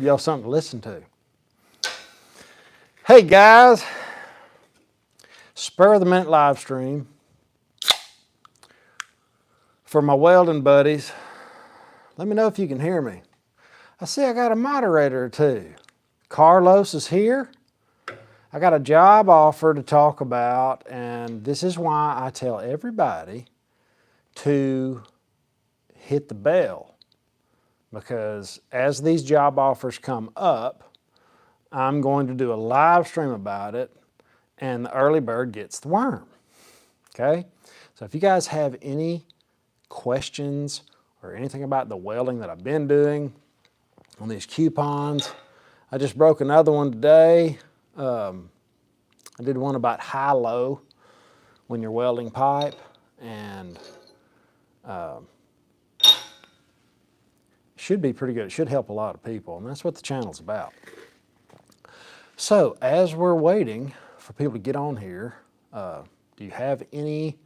y'all something to listen to. Hey guys, spur of the minute live stream for my welding buddies. Let me know if you can hear me. I see I got a moderator or two. Carlos is here. I got a job offer to talk about, and this is why I tell everybody to hit the bell, because as these job offers come up, I'm going to do a live stream about it, and the early bird gets the worm. Okay? So if you guys have any questions or anything about the welding that I've been doing on these coupons, I just broke another one today. I did one about high-low when you're welding pipe, and should be pretty good. It should help a lot of people, and that's what the channel's about. So as we're waiting for people to get on here, do you have any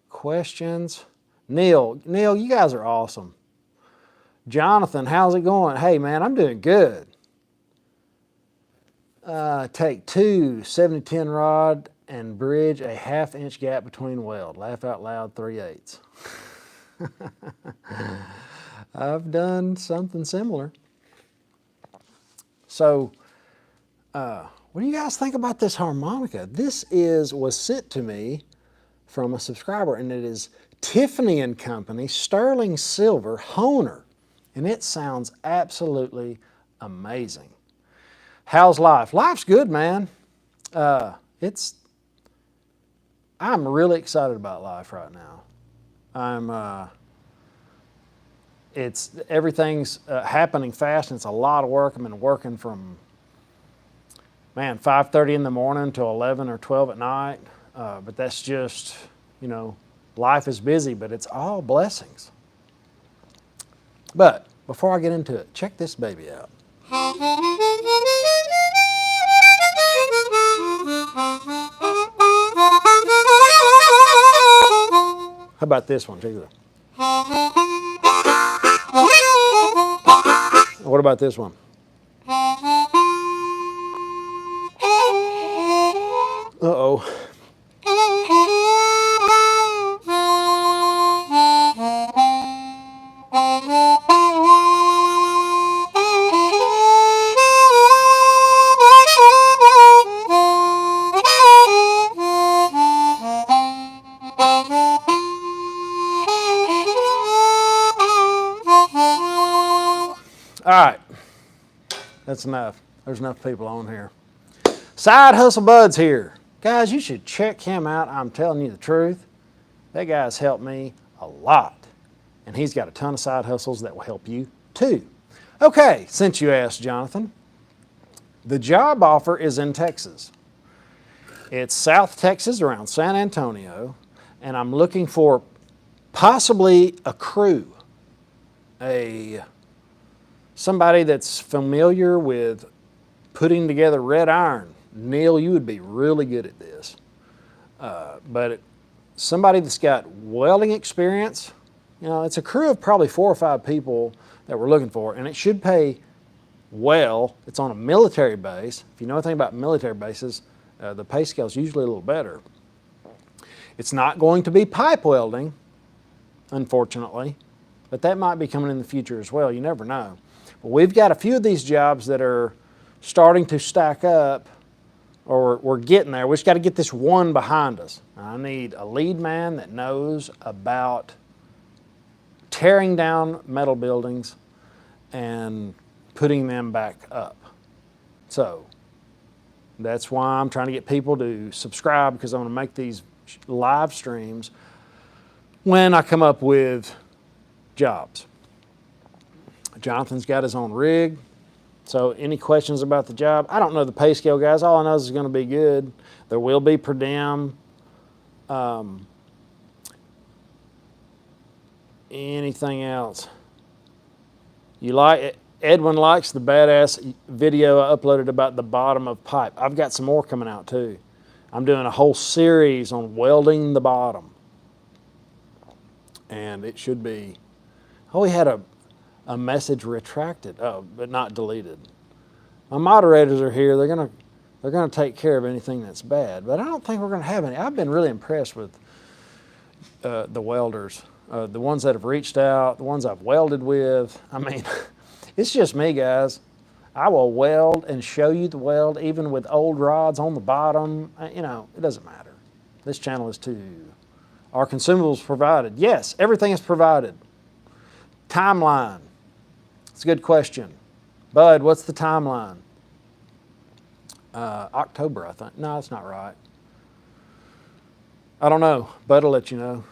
questions? Neil, you guys are awesome. Jonathan, how's it going? Hey man, I'm doing good. Take 2 70-10 rod and bridge a 1/2 inch gap between weld. Laugh out loud, 3/8. I've done something similar. So, what do you guys think about this harmonica? This was sent to me from a subscriber, and it is Tiffany & Company Sterling Silver Honer, and it sounds absolutely amazing. How's life? Life's good, man. I'm really excited about life right now. Everything's happening fast, and it's a lot of work. I've been working from, 5:30 in the morning till 11 or 12 at night. But that's just, life is busy, but it's all blessings. But before I get into it, check this baby out. How about this one? Check it out. What about this one? Uh-oh. All right, that's enough. There's enough people on here. Side Hustle Bud's here. Guys, you should check him out. I'm telling you the truth. That guy's helped me a lot. And he's got a ton of side hustles that will help you too. Okay, since you asked, Jonathan, the job offer is in Texas. It's South Texas around San Antonio, and I'm looking for possibly a crew, somebody that's familiar with putting together red iron. Neil, you would be really good at this. But somebody that's got welding experience, it's a crew of probably 4 or 5 people that we're looking for, and it should pay well. It's on a military base. If you know anything about military bases, the pay scale is usually a little better. It's not going to be pipe welding, unfortunately, but that might be coming in the future as well. You never know. But we've got a few of these jobs that are starting to stack up, or we're getting there. We just got to get this one behind us. I need a lead man that knows about tearing down metal buildings and putting them back up. So that's why I'm trying to get people to subscribe, because I want to make these live streams when I come up with jobs. Jonathan's got his own rig. So any questions about the job? I don't know the pay scale, guys. All I know is it's going to be good. There will be per diem. Anything else? Edwin likes the badass video I uploaded about the bottom of pipe. I've got some more coming out too. I'm doing a whole series on welding the bottom. And it should be, we had a message retracted, but not deleted. My moderators are here. They're gonna take care of anything that's bad. But I don't think we're gonna have any. I've been really impressed with the welders, the ones that have reached out, the ones I've welded with. I mean, it's just me, guys. I will weld and show you the weld, even with old rods on the bottom. You know, it doesn't matter. This channel is too. Are consumables provided? Yes, everything is provided. Timeline. It's a good question. Bud, what's the timeline? October, I think. No, that's not right. I don't know. Bud will let you know.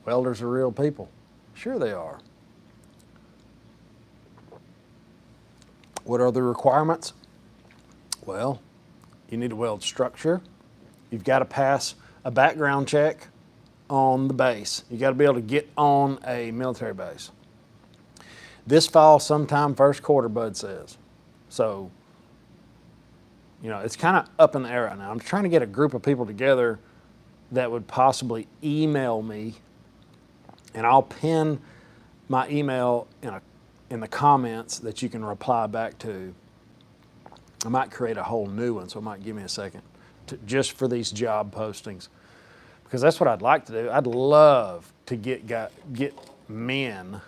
Welders are real people. Sure they are. What are the requirements? Well, you need to weld structure. You've got to pass a background check on the base. You got to be able to get on a military base. This fall, sometime first quarter, Bud says. So, you know, it's kind of up in the air right now. I'm trying to get a group of people together that would possibly email me, and I'll pin my email in the comments that you can reply back to. I might create a whole new one, so it might give me a second, just for these job postings. Because that's what I'd like to do. I'd love to get men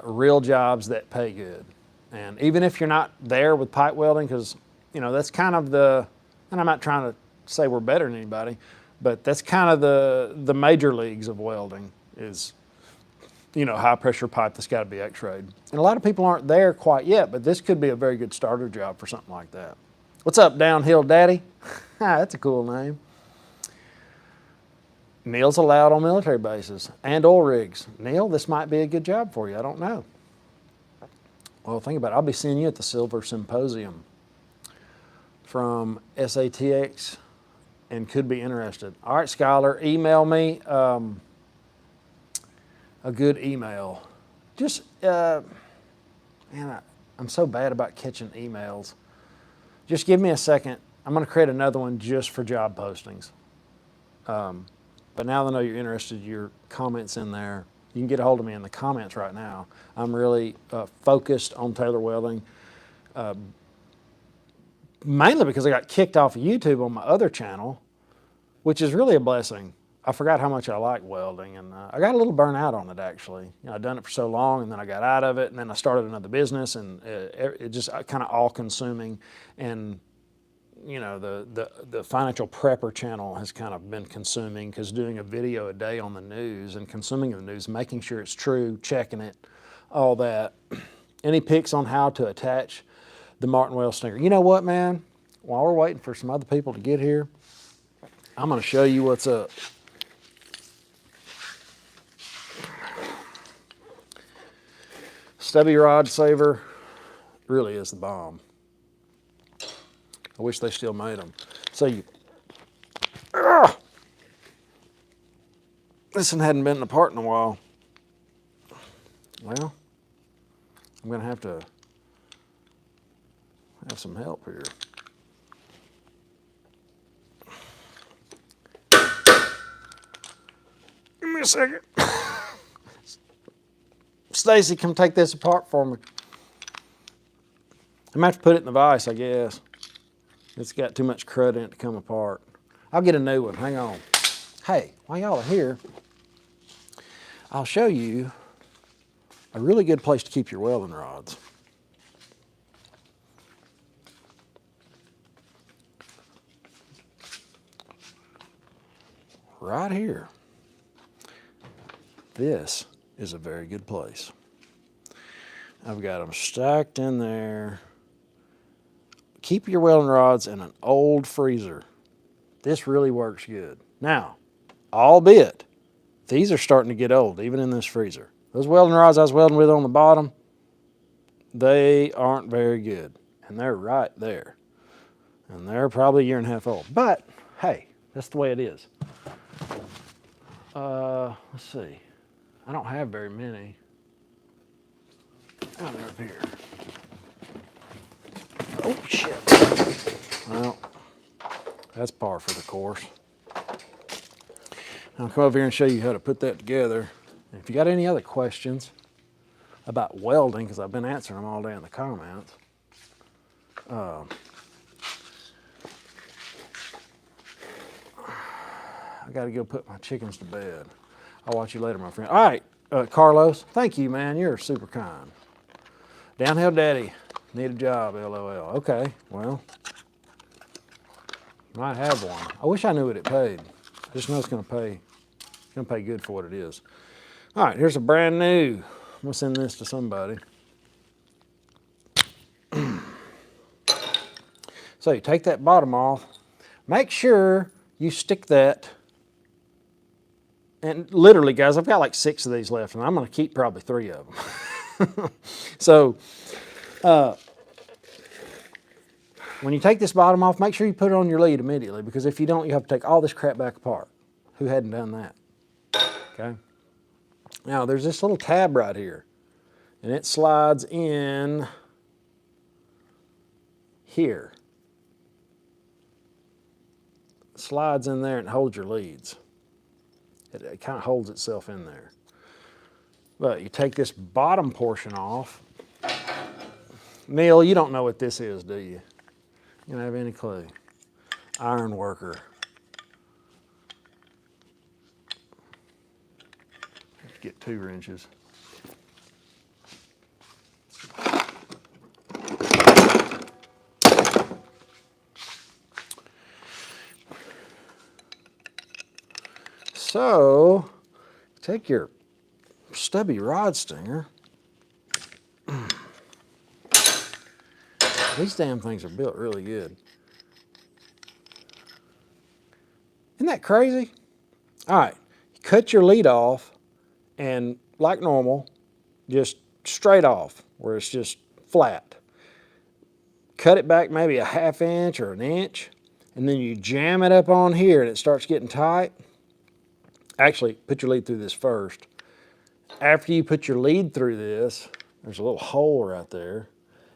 real jobs that pay good. And even if you're not there with pipe welding, because, you know, that's kind of and I'm not trying to say we're better than anybody, but that's kind of the major leagues of welding is, you know, high pressure pipe that's got to be x-rayed. And a lot of people aren't there quite yet, but this could be a very good starter job for something like that. What's up, Downhill Daddy? That's a cool name. Neil's allowed on military bases and oil rigs. Neil, this might be a good job for you. I don't know. Well, think about it. I'll be seeing you at the Silver Symposium from SATX and could be interested. All right, Skylar, email me a good email. Just, man, I'm so bad about catching emails. Just give me a second. I'm going to create another one just for job postings. But now that I know you're interested, your comments in there, you can get a hold of me in the comments right now. I'm really focused on Taylor Welding, mainly because I got kicked off of YouTube on my other channel, which is really a blessing. I forgot how much I like welding, and I got a little burnt out on it, actually. You know, I'd done it for so long, and then I got out of it, and then I started another business, and it just kind of all-consuming. And you know, the Financial Prepper channel has kind of been consuming, because doing a video a day on the news and consuming the news, making sure it's true, checking it, all that. Any picks on how to attach the Martin Weld stinger? You know what, man? While we're waiting for some other people to get here, I'm going to show you what's up. Stubby rod saver really is the bomb. I wish they still made them. So this one hadn't been apart in a while. Well, I'm going to have some help here. Give me a second. Stacy, come take this apart for me. I'm going to have to put it in the vise, I guess. It's got too much crud in it to come apart. I'll get a new one, hang on. Hey, while y'all are here, I'll show you a really good place to keep your welding rods. Right here. This is a very good place. I've got them stacked in there. Keep your welding rods in an old freezer. This really works good. Now, albeit, these are starting to get old, even in this freezer. Those welding rods I was welding with on the bottom, they aren't very good. And they're right there. And they're probably a year and a half old. But, hey, that's the way it is. Let's see. I don't have very many. Oh, they're up here. Oh, shit. Well, that's par for the course. I'll come over here and show you how to put that together. If you got any other questions, about welding because I've been answering them all day in the comments. I got to go put my chickens to bed. I'll watch you later, my friend. All right, Carlos, thank you, man. You're super kind. Downhill Daddy, need a job, LOL. Okay, well, might have one. I wish I knew what it paid. I just know it's going to pay good for what it is. All right, here's a brand new. I'm going to send this to somebody. So you take that bottom off. Make sure you stick that. And literally, guys, I've got like 6 of these left, and I'm going to keep probably 3 of them. So when you take this bottom off, make sure you put it on your lead immediately, because if you don't, you have to take all this crap back apart. Who hadn't done that? Okay. Now, there's this little tab right here, and it slides in here. It slides in there and holds your leads. It kind of holds itself in there. But you take this bottom portion off. Neil, you don't know what this is, do you? You don't have any clue. Iron worker. Get 2 wrenches. So, take your stubby rod stinger. These damn things are built really good. Isn't that crazy? All right, you cut your lead off, and like normal, just straight off, where it's just flat. Cut it back maybe a 1/2 inch or 1 inch, and then you jam it up on here and it starts getting tight. Actually, put your lead through this first. After you put your lead through this, there's a little hole right there,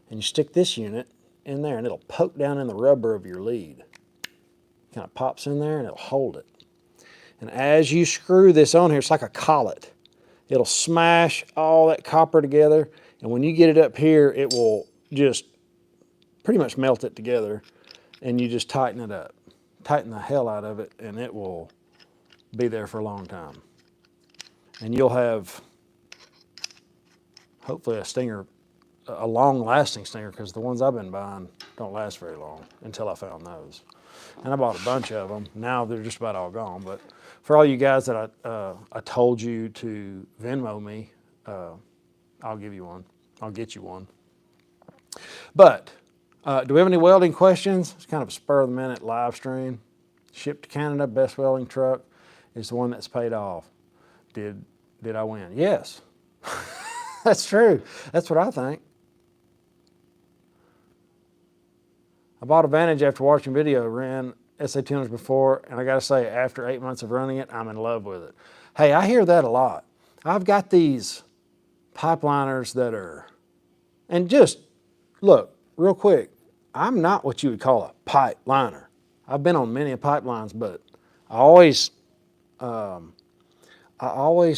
and you stick this unit in there and it'll poke down in the rubber of your lead. Kind of pops in there and it'll hold it. And as you screw this on here, it's like a collet. It'll smash all that copper together, and when you get it up here, it will just pretty much melt it together, and you just tighten it up. Tighten the hell out of it, and it will be there for a long time. And you'll have, hopefully, a stinger, a long-lasting stinger, because the ones I've been buying don't last very long until I found those. And I bought a bunch of them. Now they're just about all gone, but for all you guys that I told you to Venmo me, I'll give you one. I'll get you one. But do we have any welding questions? It's kind of a spur-of-the-minute live stream. Shipped to Canada, best welding truck is the one that's paid off. Did I win? Yes. That's true. That's what I think. I bought a Vantage after watching video, ran SA200s before, and I got to say, after 8 months of running it, I'm in love with it. Hey, I hear that a lot. I've got these pipeliners that are, and just look, real quick, I'm not what you would call a pipe liner. I've been on many pipelines, but I always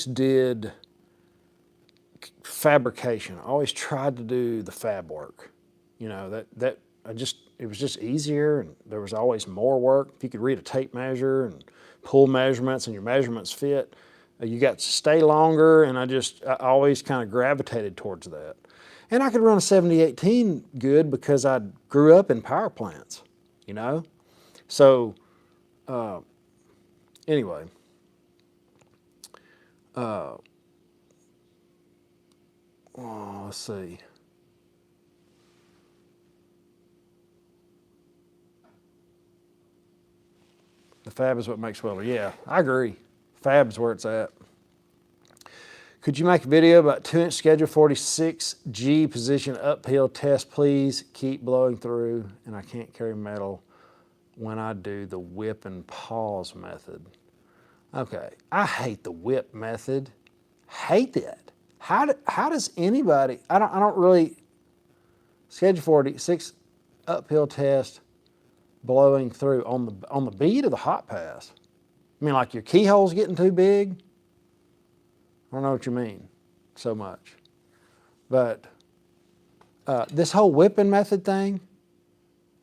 did fabrication. I always tried to do the fab work. You know, it was just easier, and there was always more work. If you could read a tape measure and pull measurements and your measurements fit, you got to stay longer, and I always kind of gravitated towards that. And I could run a 70-18 good because I grew up in power plants, you know? So, anyway. Let's see. The fab is what makes welder. Yeah, I agree. Fab is where it's at. Could you make a video about 2-inch schedule 46G position uphill test, please? Keep blowing through, and I can't carry metal when I do the whip and pause method. Okay, I hate the whip method. Hate it. How does anybody? I don't really. Schedule 46 uphill test, blowing through on the bead of the hot pass. I mean, like your keyhole's getting too big. I don't know what you mean so much. But this whole whipping method thing,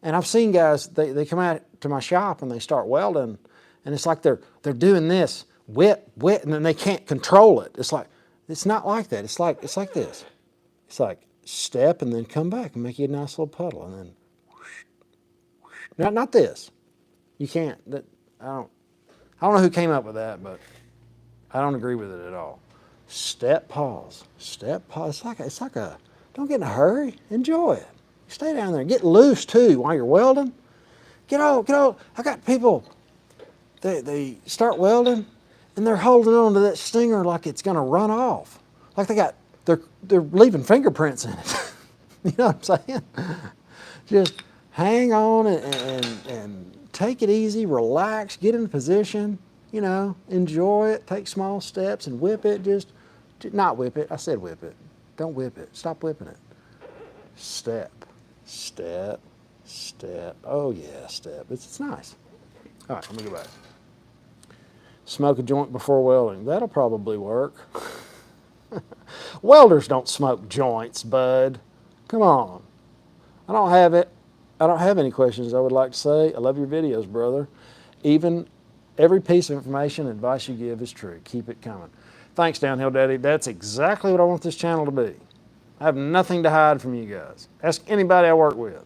and I've seen guys, they come out to my shop and they start welding, and it's like they're doing this, whip, and then they can't control it. It's not like that. It's like this. It's like step and then come back and make you a nice little puddle, and then whoosh, whoosh. Not this. You can't. I don't know who came up with that, but I don't agree with it at all. Step, pause. Step, pause. It's like a. Don't get in a hurry. Enjoy it. Stay down there. Get loose too while you're welding. Get all. I got people. They start welding, and they're holding on to that stinger like it's going to run off. Like they're leaving fingerprints in it. You know what I'm saying? Just hang on and take it easy, relax, get in position, enjoy it, take small steps and whip it. Just not whip it. I said whip it. Don't whip it. Stop whipping it. Step, step, step. Oh yeah, step. It's nice. All right, let me go back. Smoke a joint before welding. That'll probably work. Welders don't smoke joints, bud. Come on. I don't have any questions I would like to say. I love your videos, brother. Even every piece of information and advice you give is true. Keep it coming. Thanks, Downhill Daddy. That's exactly what I want this channel to be. I have nothing to hide from you guys. Ask anybody I work with.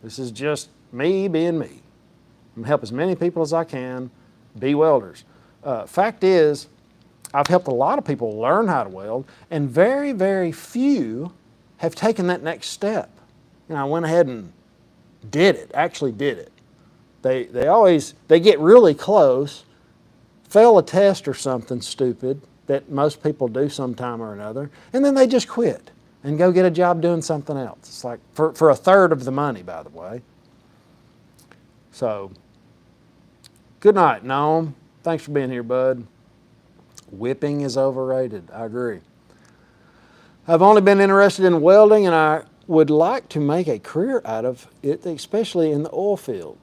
This is just me being me. I'm going to help as many people as I can be welders. Fact is, I've helped a lot of people learn how to weld, and very, very few have taken that next step. I went ahead and actually did it. They get really close, fail a test or something stupid that most people do sometime or another, and then they just quit and go get a job doing something else. It's like for a third of the money, by the way. So, good night, Noam. Thanks for being here, bud. Whipping is overrated. I agree. I've only been interested in welding, and I would like to make a career out of it, especially in the oil field.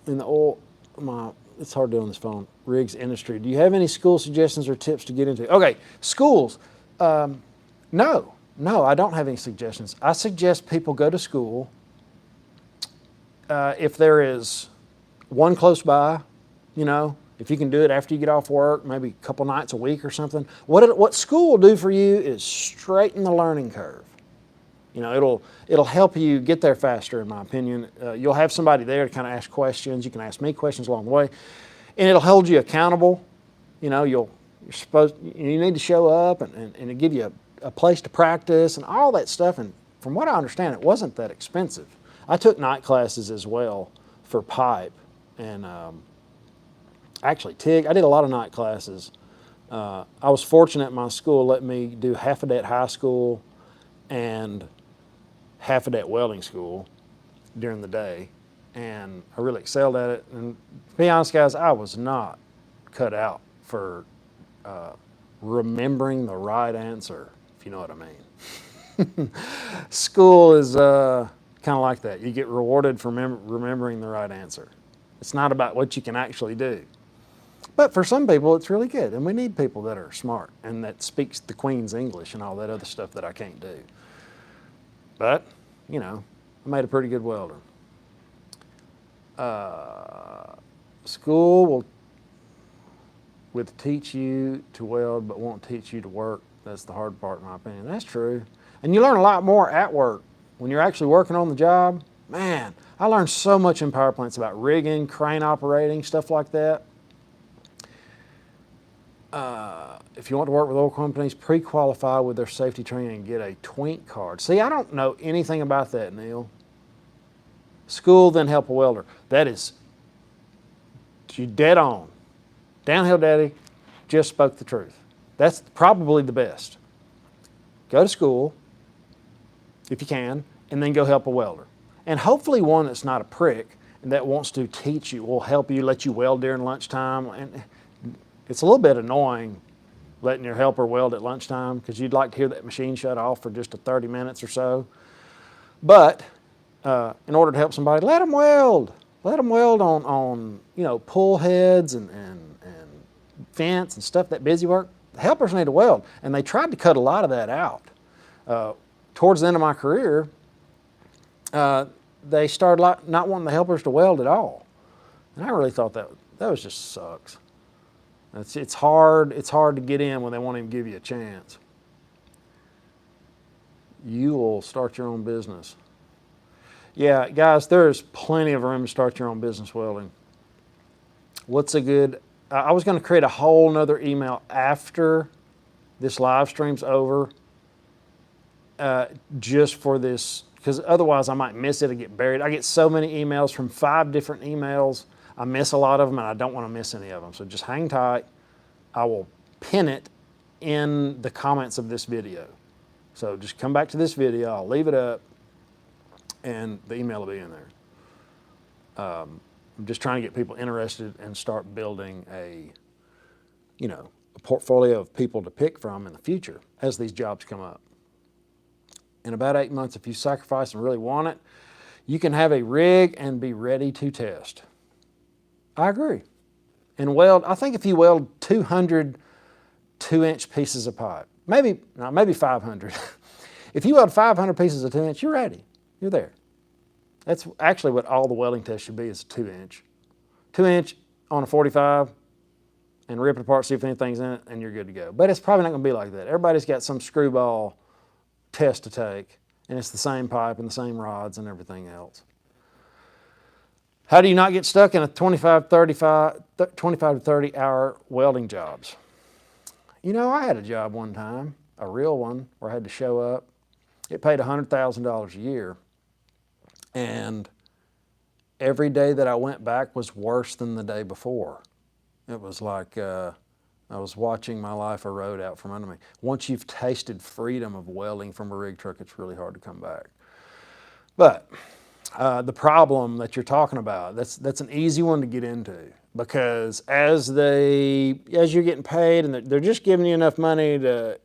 It's hard doing this phone. Rigs industry. Do you have any school suggestions or tips to get into? Okay, schools. No, I don't have any suggestions. I suggest people go to school. If there is one close by, if you can do it after you get off work, maybe a couple nights a week or something. What school will do for you is straighten the learning curve. It'll help you get there faster, in my opinion. You'll have somebody there to kind of ask questions. You can ask me questions along the way, and it'll hold you accountable. You need to show up and it'll give you a place to practice and all that stuff. And from what I understand, it wasn't that expensive. I took night classes as well for pipe and actually TIG. I did a lot of night classes. I was fortunate my school let me do half a day at high school and half a day at welding school during the day, and I really excelled at it. And to be honest, guys, I was not cut out for remembering the right answer, if you know what I mean. School is kind of like that. You get rewarded for remembering the right answer. It's not about what you can actually do. But for some people, it's really good, and we need people that are smart and that speaks the Queen's English and all that other stuff that I can't do. But, I made a pretty good welder. School will teach you to weld, but won't teach you to work. That's the hard part, in my opinion. That's true. And you learn a lot more at work. When you're actually working on the job, man, I learned so much in power plants about rigging, crane operating, stuff like that. If you want to work with oil companies, pre-qualify with their safety training and get a twink card. See, I don't know anything about that, Neil. School, then help a welder. That is, you dead on. Downhill Daddy just spoke the truth. That's probably the best. Go to school, if you can, and then go help a welder. And hopefully one that's not a prick and that wants to teach you, will help you, let you weld during lunchtime. And it's a little bit annoying letting your helper weld at lunchtime because you'd like to hear that machine shut off for just 30 minutes or so. But in order to help somebody, let them weld. Let them weld on pull heads and fence and stuff, that busy work. The helpers need to weld. And they tried to cut a lot of that out. Towards the end of my career, they started not wanting the helpers to weld at all. And I really thought that was just sucks. It's hard to get in when they won't even give you a chance. You will start your own business. Yeah, guys, there's plenty of room to start your own business welding. What's a good, I was going to create a whole nother email after this live stream's over, just for this, because otherwise I might miss it or get buried. I get so many emails from 5 different emails. I miss a lot of them and I don't want to miss any of them. So just hang tight. I will pin it in the comments of this video. So just come back to this video, I'll leave it up, and the email will be in there. I'm just trying to get people interested and start building a portfolio of people to pick from in the future as these jobs come up. In about 8 months, if you sacrifice and really want it, you can have a rig and be ready to test. I agree. And weld, I think if you weld 200 2-inch pieces of pipe, maybe 500. If you weld 500 pieces of 2-inch, you're ready. You're there. That's actually what all the welding tests should be, is 2-inch. 2-inch on a 45 and rip it apart, see if anything's in it, and you're good to go. But it's probably not going to be like that. Everybody's got some screwball test to take, and it's the same pipe and the same rods and everything else. How do you not get stuck in a 25 to 30 hour welding jobs? I had a job one time, a real one, where I had to show up. It paid $100,000 a year. And every day that I went back was worse than the day before. It was like I was watching my life erode out from under me. Once you've tasted freedom of welding from a rig truck, it's really hard to come back. But the problem that you're talking about, that's an easy one to get into, because as you're getting paid and they're just giving you enough money to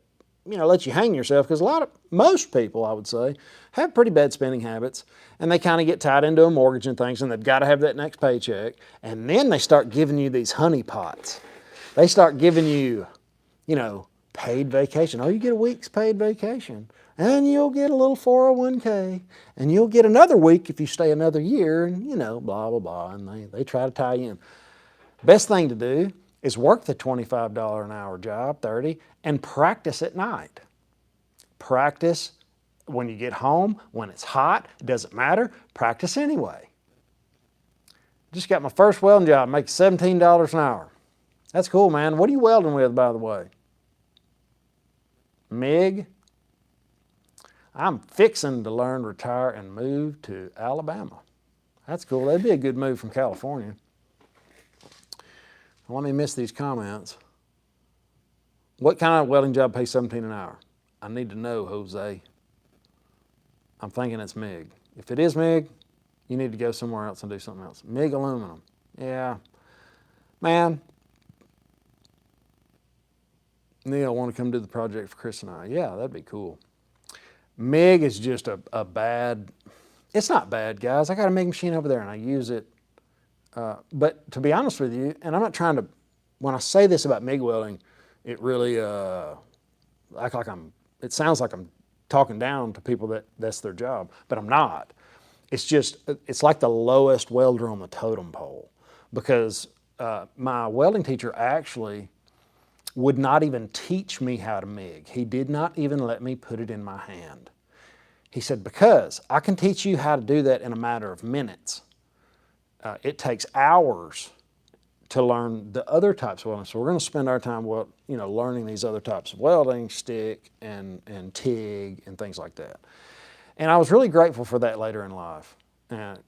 let you hang yourself, because most people, I would say, have pretty bad spending habits, and they kind of get tied into a mortgage and things, and they've got to have that next paycheck, and then they start giving you these honey pots. They start giving you, paid vacation. Oh, you get a week's paid vacation, and you'll get a little 401k, and you'll get another week if you stay another year, and blah, blah, blah, and they try to tie you in. Best thing to do is work the $25 an hour job, 30, and practice at night. Practice when you get home, when it's hot, it doesn't matter, practice anyway. Just got my first welding job, making $17 an hour. That's cool, man. What are you welding with, by the way? MIG? I'm fixing to learn, retire, and move to Alabama. That's cool. That'd be a good move from California. Let me miss these comments. What kind of welding job pays $17 an hour? I need to know, Jose. I'm thinking it's MIG. If it is MIG, you need to go somewhere else and do something else. MIG aluminum. Yeah. Man. Neil, want to come do the project for Chris and I? Yeah, that'd be cool. MIG is just a bad, it's not bad, guys. I got a MIG machine over there and I use it. But to be honest with you, and I'm not trying to, when I say this about MIG welding, it really it sounds like I'm talking down to people that's their job, but I'm not. It's like the lowest welder on the totem pole, because my welding teacher actually would not even teach me how to MIG. He did not even let me put it in my hand. He said, because I can teach you how to do that in a matter of minutes. It takes hours to learn the other types of welding. So we're going to spend our time learning these other types of welding, stick and TIG and things like that. And I was really grateful for that later in life. And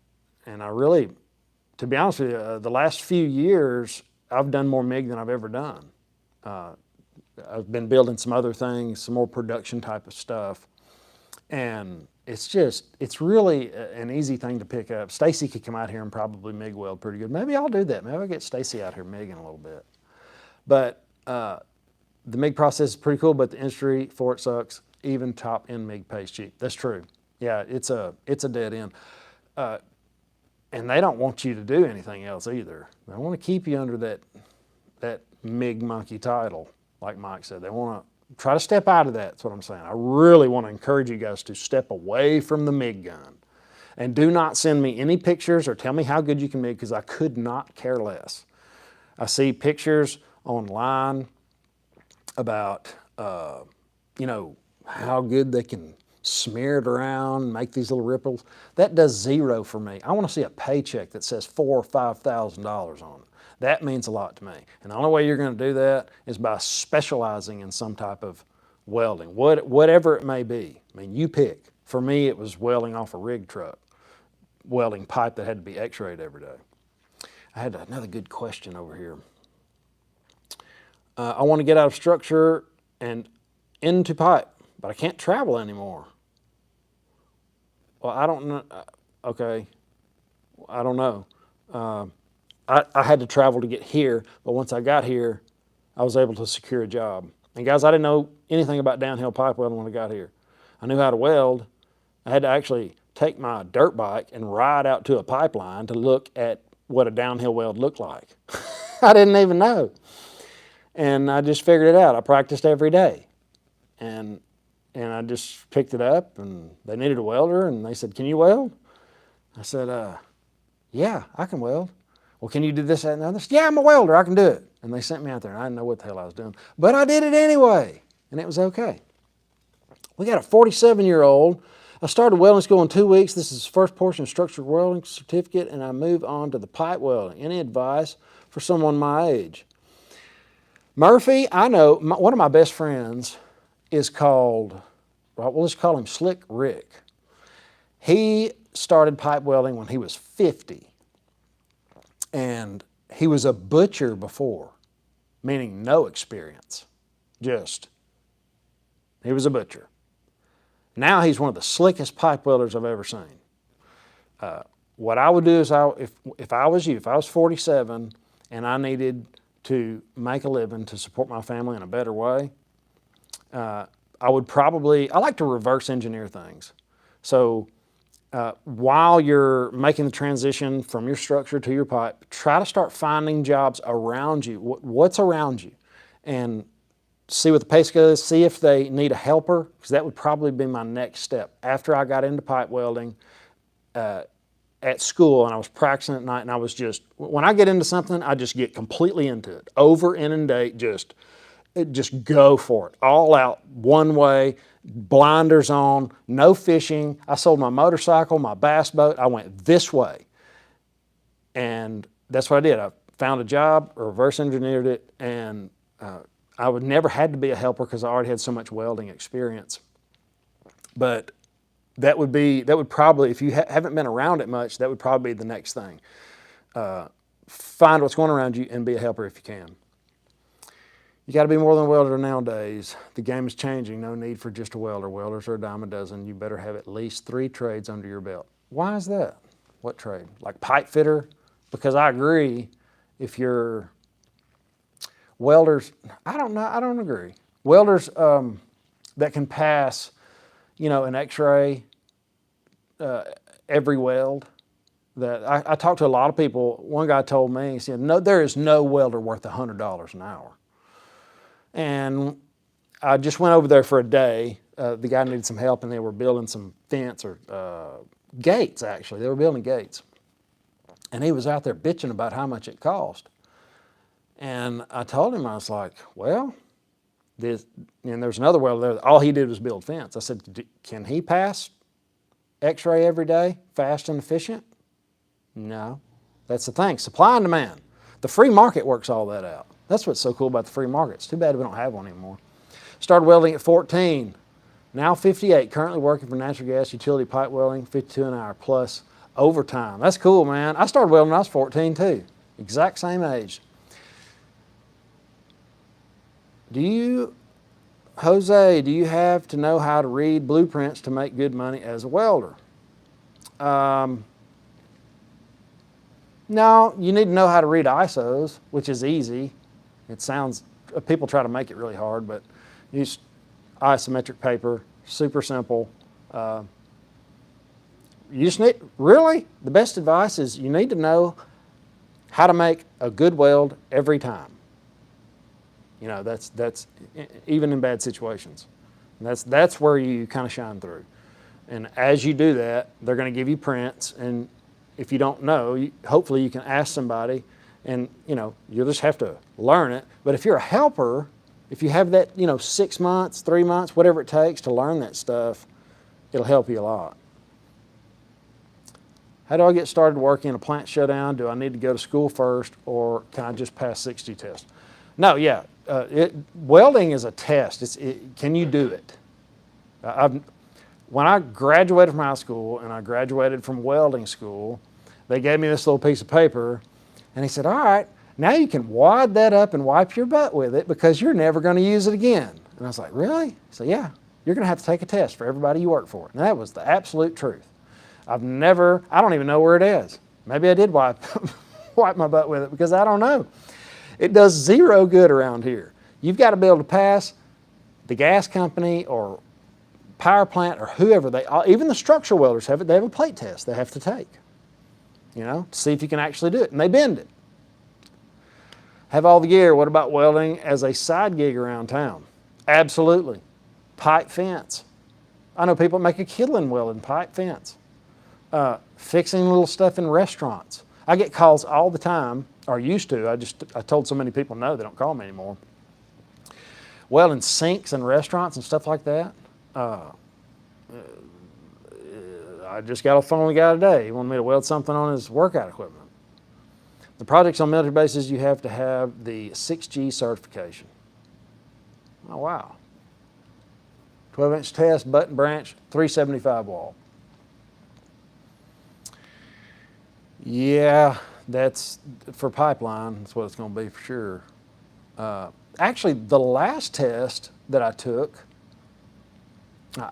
I really, to be honest with you, the last few years, I've done more MIG than I've ever done. I've been building some other things, some more production type of stuff. And it's really an easy thing to pick up. Stacy could come out here and probably MIG weld pretty good. Maybe I'll do that. Maybe I'll get Stacy out here MIGing a little bit. But the MIG process is pretty cool, but the industry for it sucks. Even top end MIG pays cheap. That's true. Yeah, it's a dead end. And they don't want you to do anything else either. They want to keep you under that MIG monkey title, like Mike said. They want Try to step out of that, that's what I'm saying. I really want to encourage you guys to step away from the MIG gun. And do not send me any pictures or tell me how good you can MIG, because I could not care less. I see pictures online about, you know, how good they can smear it around, make these little ripples. That does zero for me. I want to see a paycheck that says $4,000 or $5,000 on it. That means a lot to me. And the only way you're going to do that is by specializing in some type of welding, whatever it may be. I mean, you pick. For me, it was welding off a rig truck, welding pipe that had to be x-rayed every day. I had another good question over here. I want to get out of structure and into pipe, but I can't travel anymore. Well, I don't know. Okay, I don't know. I had to travel to get here, but once I got here, I was able to secure a job. And guys, I didn't know anything about downhill pipe welding when I got here. I knew how to weld. I had to actually take my dirt bike and ride out to a pipeline to look at what a downhill weld looked like. I didn't even know. And I just figured it out. I practiced every day. And I just picked it up, and they needed a welder, and they said, "Can you weld?" I said, "Yeah, I can weld." "Well, can you do this, that, and the other?" "Yeah, I'm a welder, I can do it." And they sent me out there, and I didn't know what the hell I was doing. But I did it anyway, and it was okay. We got a 47-year-old. I started welding school in 2 weeks. This is the first portion of structural welding certificate, and I move on to the pipe welding. Any advice for someone my age? Murphy, I know, one of my best friends is called, well, let's call him Slick Rick. He started pipe welding when he was 50. And he was a butcher before, meaning no experience. He was a butcher. Now he's one of the slickest pipe welders I've ever seen. What I would do is, if I was you, if I was 47 and I needed to make a living to support my family in a better way, I like to reverse engineer things. So while you're making the transition from your structure to your pipe, try to start finding jobs around you. What's around you? And see what the pay scale is, see if they need a helper, because that would probably be my next step. After I got into pipe welding at school, and I was practicing at night, and I was just, when I get into something, I just get completely into it. Over inundate, just go for it. All out, one way, blinders on, no fishing. I sold my motorcycle, my bass boat. I went this way. And that's what I did. I found a job, reverse engineered it, and I would never had to be a helper because I already had so much welding experience. But that would probably, if you haven't been around it much, that would probably be the next thing. Find what's going around you and be a helper if you can. You got to be more than a welder nowadays. The game is changing. No need for just a welder. Welders are a dime a dozen. You better have at least 3 trades under your belt. Why is that? What trade? Like pipe fitter? Because I agree, if you're welders, I don't agree. Welders that can pass, an x-ray every weld. I talked to a lot of people. One guy told me, he said, "No, there is no welder worth $100 an hour." And I just went over there for a day. The guy needed some help, and they were building some fence or gates, actually. They were building gates. And he was out there bitching about how much it cost. And I told him, I was like, well, and there's another welder there. All he did was build fence. I said, can he pass x-ray every day, fast and efficient? No. That's the thing, supply and demand. The free market works all that out. That's what's so cool about the free market. It's too bad we don't have one anymore. Started welding at 14, now 58, currently working for natural gas utility pipe welding, 52 an hour plus overtime. That's cool, man. I started welding when I was 14 too, exact same age. Jose, do you have to know how to read blueprints to make good money as a welder? No, you need to know how to read ISOs, which is easy. It sounds, people try to make it really hard, but use isometric paper, super simple. You just need, really, the best advice is you need to know how to make a good weld every time. You know, that's even in bad situations. And that's where you kind of shine through. And as you do that, they're going to give you prints. And if you don't know, hopefully you can ask somebody, and you know, you'll just have to learn it. But if you're a helper, if you have that, you know, 6 months, 3 months, whatever it takes to learn that stuff, it'll help you a lot. How do I get started working in a plant shutdown? Do I need to go to school first, or can I just pass 60 tests? No, yeah, welding is a test. Can you do it? When I graduated from high school and I graduated from welding school, they gave me this little piece of paper, and he said, all right, now you can wad that up and wipe your butt with it because you're never going to use it again. And I was like, really? He said, yeah, you're going to have to take a test for everybody you work for. And that was the absolute truth. I don't even know where it is. Maybe I did wipe my butt with it because I don't know. It does zero good around here. You've got to be able to pass the gas company or power plant or whoever, even the structural welders have it. They have a plate test they have to take, you know, to see if you can actually do it. And they bend it. Have all the gear. What about welding as a side gig around town? Absolutely. Pipe fence. I know people make a killing welding pipe fence. Fixing little stuff in restaurants. I get calls all the time, or used to. I told so many people no, they don't call me anymore. Welding sinks in restaurants and stuff like that. I just got off the phone with a guy today. He wanted me to weld something on his workout equipment. The projects on military bases, you have to have the 6G certification. Oh, wow. 12-inch test, button branch, 375 wall. Yeah, that's for pipeline. That's what it's going to be for sure. Actually, the last test that I took,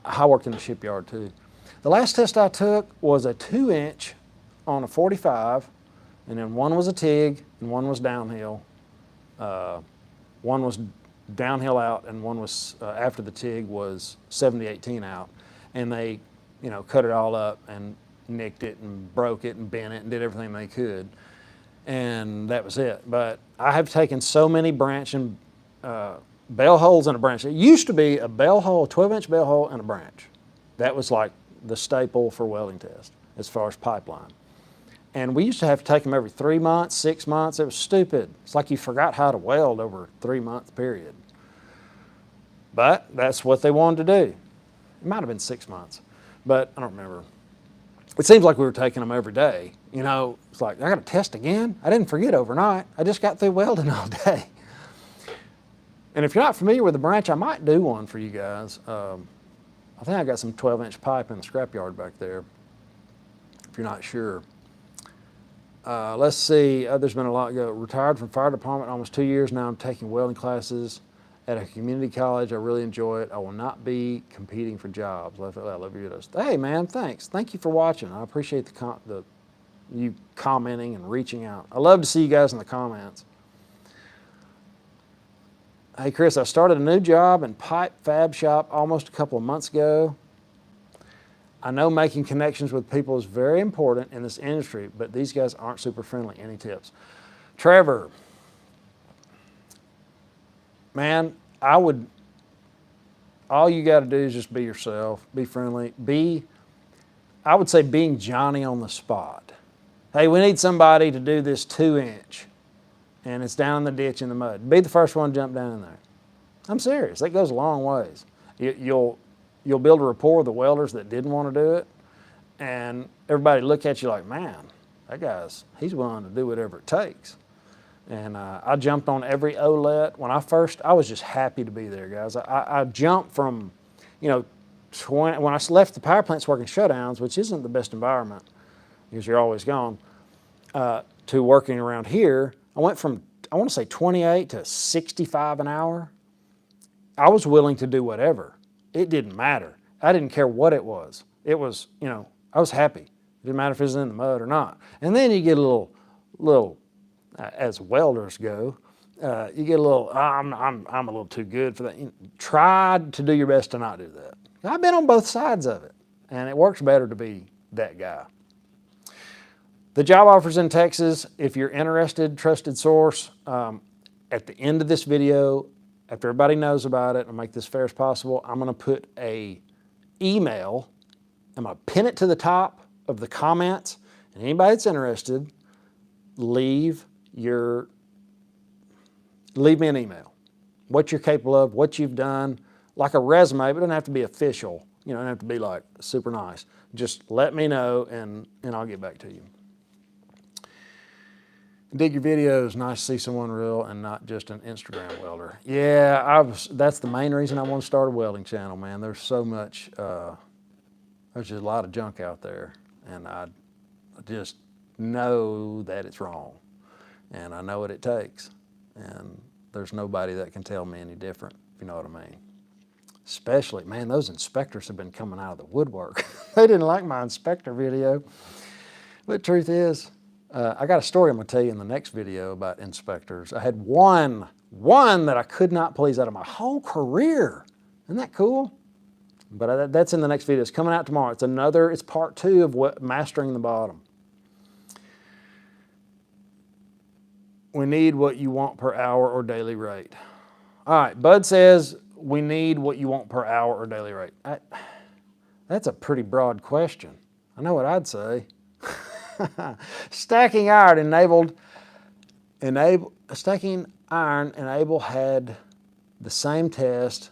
I worked in the shipyard too. The last test I took was a 2-inch on a 45, and then one was a TIG and one was downhill. One was downhill out, and one was after the TIG was 70-18 out, and they, you know, cut it all up and nicked it and broke it and bent it and did everything they could, and that was it. But I have taken so many branch and bell holes in a branch. It used to be a bell hole, a 12-inch bell hole and a branch. That was like the staple for welding test as far as pipeline. And we used to have to take them every 3 months, 6 months. It was stupid. It's like you forgot how to weld over a 3-month period. But that's what they wanted to do. It might have been 6 months, but I don't remember. It seems like we were taking them every day. You know, it's like, I got to test again? I didn't forget overnight. I just got through welding all day. And if you're not familiar with the branch, I might do one for you guys. I think I got some 12-inch pipe in the scrapyard back there, if you're not sure. Let's see, there's been a lot go. Retired from fire department almost 2 years now. I'm taking welding classes at a community college. I really enjoy it. I will not be competing for jobs. I love you. Hey man, thanks. Thank you for watching. I appreciate you commenting and reaching out. I love to see you guys in the comments. Hey Chris, I started a new job in pipe fab shop almost a couple of months ago. I know making connections with people is very important in this industry, but these guys aren't super friendly. Any tips? Trevor, man, all you got to do is just be yourself, be friendly, I would say being Johnny on the spot. Hey, we need somebody to do this 2-inch, and it's down in the ditch in the mud. Be the first one to jump down in there. I'm serious, that goes a long ways. You'll build a rapport with the welders that didn't want to do it, and everybody look at you like, man, he's willing to do whatever it takes. And I jumped on every OLET. When I was just happy to be there, guys. I jumped from, you know, when I left the power plants working shutdowns, which isn't the best environment because you're always gone, to working around here. I went from, I want to say 28 to 65 an hour. I was willing to do whatever. It didn't matter. I didn't care what it was. It was, you know, I was happy. It didn't matter if it was in the mud or not. And then you get a little as welders go, you get a little, I'm a little too good for that. Try to do your best to not do that. I've been on both sides of it, and it works better to be that guy. The job offers in Texas, if you're interested, trusted source, at the end of this video, after everybody knows about it, and make this fair as possible, I'm going to put a email. I'm going to pin it to the top of the comments, and anybody that's interested, leave me an email. What you're capable of, what you've done, like a resume, but it doesn't have to be official. You know, it doesn't have to be like super nice. Just let me know, and I'll get back to you. Dig your videos. Nice to see someone real and not just an Instagram welder. Yeah, that's the main reason I want to start a welding channel, man. There's so much, there's just a lot of junk out there, and I just know that it's wrong, and I know what it takes, and there's nobody that can tell me any different, if you know what I mean. Especially, man, those inspectors have been coming out of the woodwork. They didn't like my inspector video, but the truth is, I got a story I'm going to tell you in the next video about inspectors. I had one that I could not please out of my whole career. Isn't that cool? But that's in the next video. It's coming out tomorrow. It's part 2 of mastering the bottom. We need what you want per hour or daily rate. All right, Bud says we need what you want per hour or daily rate. That's a pretty broad question. I know what I'd say. Stacking iron enabled had the same test.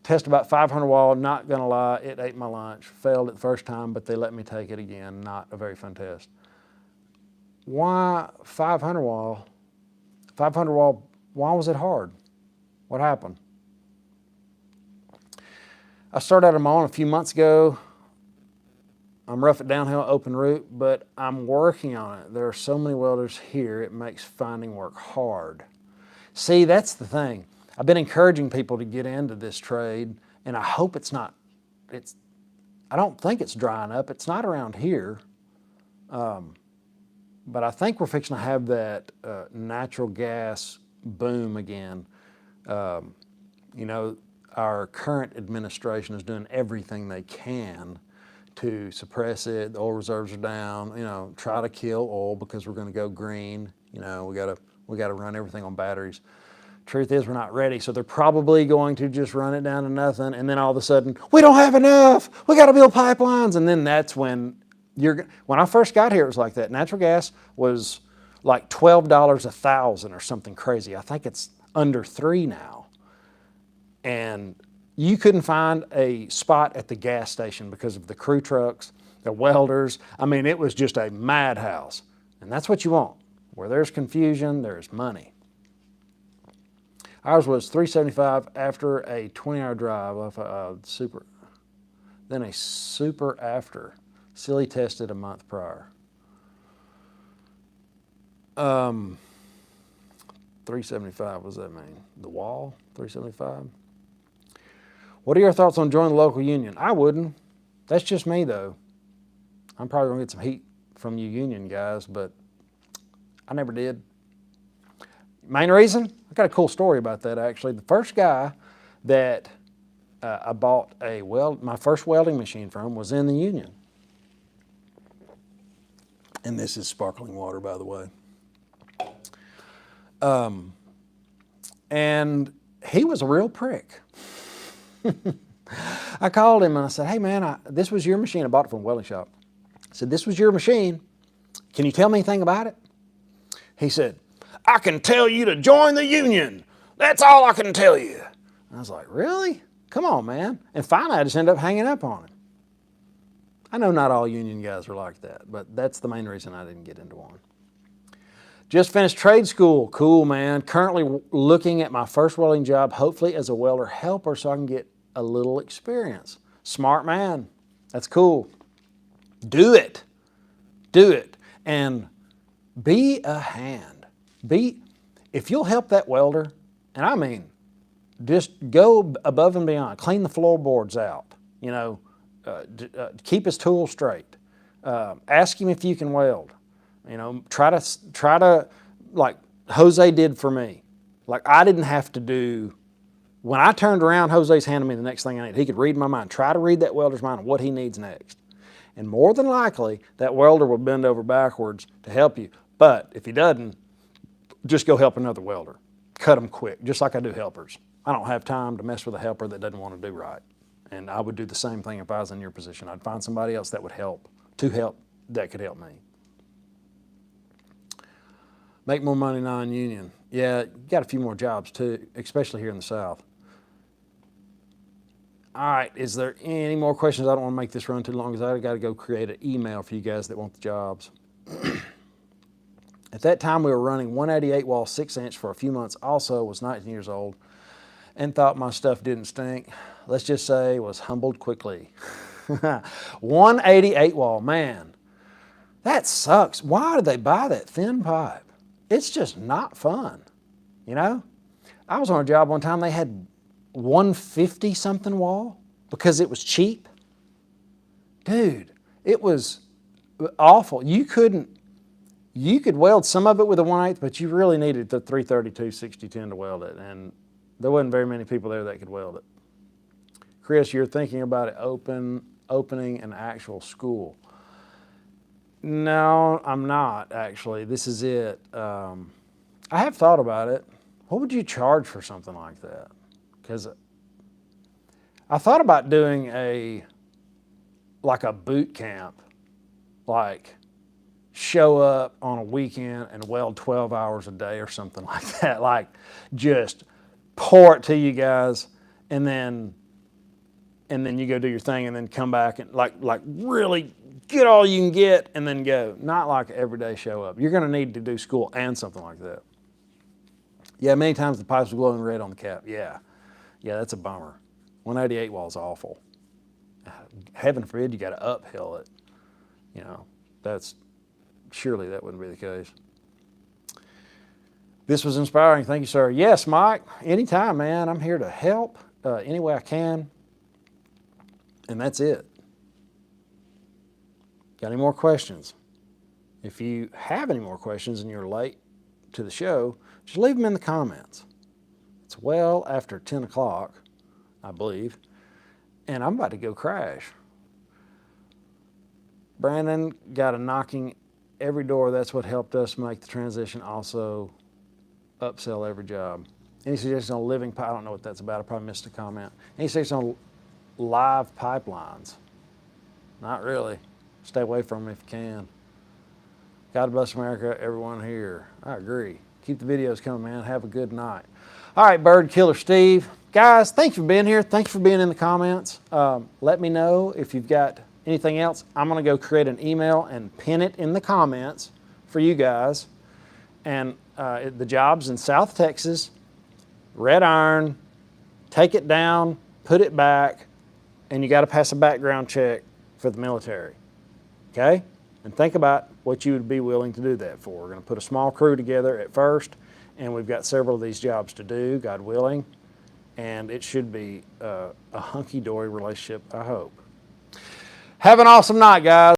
Test about 500 wall. Not gonna lie, it ate my lunch. Failed it the first time, but they let me take it again. Not a very fun test. Why 500 wall? 500 wall. Why was it hard? What happened? I started out on my own a few months ago. I'm rough at downhill, open route, but I'm working on it. There are so many welders here, it makes finding work hard. See, that's the thing. I've been encouraging people to get into this trade, and I hope I don't think it's drying up. It's not around here, but I think we're fixing to have that natural gas boom again. You know, our current administration is doing everything they can to suppress it. The oil reserves are down, you know, try to kill oil because we're going to go green. You know, we got to run everything on batteries. Truth is, we're not ready, so they're probably going to just run it down to nothing, and then all of a sudden, we don't have enough. We got to build pipelines, and then that's when when I first got here, it was like that. Natural gas was like $12 1,000 or something crazy. I think it's under $3 now, and you couldn't find a spot at the gas station because of the crew trucks, the welders. I mean, it was just a madhouse. And that's what you want. Where there's confusion, there's money. Ours was $375 after a 20-hour drive off a super. Then a super after. Silly tested a month prior. 375, what does that mean? The wall, 375? What are your thoughts on joining the local union? I wouldn't. That's just me, though. I'm probably going to get some heat from you union guys, but I never did. Main reason? I got a cool story about that, actually. The first guy that I bought my first welding machine from was in the union. And this is sparkling water, by the way. And he was a real prick. I called him and I said, hey man, this was your machine. I bought it from a welding shop. I said, this was your machine. Can you tell me anything about it? He said, I can tell you to join the union. That's all I can tell you. And I was like, really? Come on, man. And finally, I just ended up hanging up on him. I know not all union guys are like that, but that's the main reason I didn't get into one. Just finished trade school. Cool, man. Currently looking at my first welding job, hopefully as a welder helper so I can get a little experience. Smart man. That's cool. Do it. Do it. And be a hand. If you'll help that welder, and I mean, just go above and beyond. Clean the floorboards out. You know, keep his tools straight. Ask him if you can weld. You know, try to like Jose did for me. Like I didn't have to do. When I turned around, Jose's handed me the next thing I need. He could read my mind. Try to read that welder's mind on what he needs next. And more than likely, that welder will bend over backwards to help you. But if he doesn't, just go help another welder. cut them quick, just like I do helpers. I don't have time to mess with a helper that doesn't want to do right. And I would do the same thing if I was in your position. I'd find somebody else that would help, that could help me. Make more money non-union. Yeah, you got a few more jobs too, especially here in the South. All right, is there any more questions? I don't want to make this run too long because I've got to go create an email for you guys that want the jobs. At that time, we were running 188 wall 6-inch for a few months. Also was 19 years old and thought my stuff didn't stink. Let's just say was humbled quickly. 188 wall, man, that sucks. Why did they buy that thin pipe? It's just not fun, you know? I was on a job one time, they had 150 something wall because it was cheap. Dude, it was awful. You could weld some of it with a 1/8, but you really needed the 332 6010 to weld it, and there wasn't very many people there that could weld it. Chris, you're thinking about it opening an actual school. No, I'm not actually. This is it. I have thought about it. What would you charge for something like that? Because I thought about doing like a boot camp, like show up on a weekend and weld 12 hours a day or something like that. Like just pour it to you guys and then you go do your thing and then come back and like really get all you can get and then go. Not like everyday show up. You're going to need to do school and something like that. Yeah, many times the pipes were glowing red on the cap. Yeah, that's a bummer. 188 wall is awful. Heaven forbid you got to uphill it. You know, surely that wouldn't be the case. This was inspiring. Thank you, sir. Yes, Mike, anytime, man. I'm here to help any way I can. And that's it. Got any more questions? If you have any more questions and you're late to the show, just leave them in the comments. It's well after 10 o'clock, I believe, and I'm about to go crash. Brandon got a knocking every door. That's what helped us make the transition. Also, upsell every job. Any suggestions on living pipe? I don't know what that's about. I probably missed a comment. Any suggestions on live pipelines? Not really. Stay away from them if you can. God bless America, everyone here. I agree. Keep the videos coming, man. Have a good night. All right, Bird Killer Steve. Guys, thanks for being here. Thanks for being in the comments. Let me know if you've got anything else. I'm going to go create an email and pin it in the comments for you guys. And the jobs in South Texas, red iron, take it down, put it back, and you got to pass a background check for the military. Okay? And think about what you would be willing to do that for. We're going to put a small crew together at first, and we've got several of these jobs to do, God willing, and it should be a hunky-dory relationship, I hope. Have an awesome night, guys.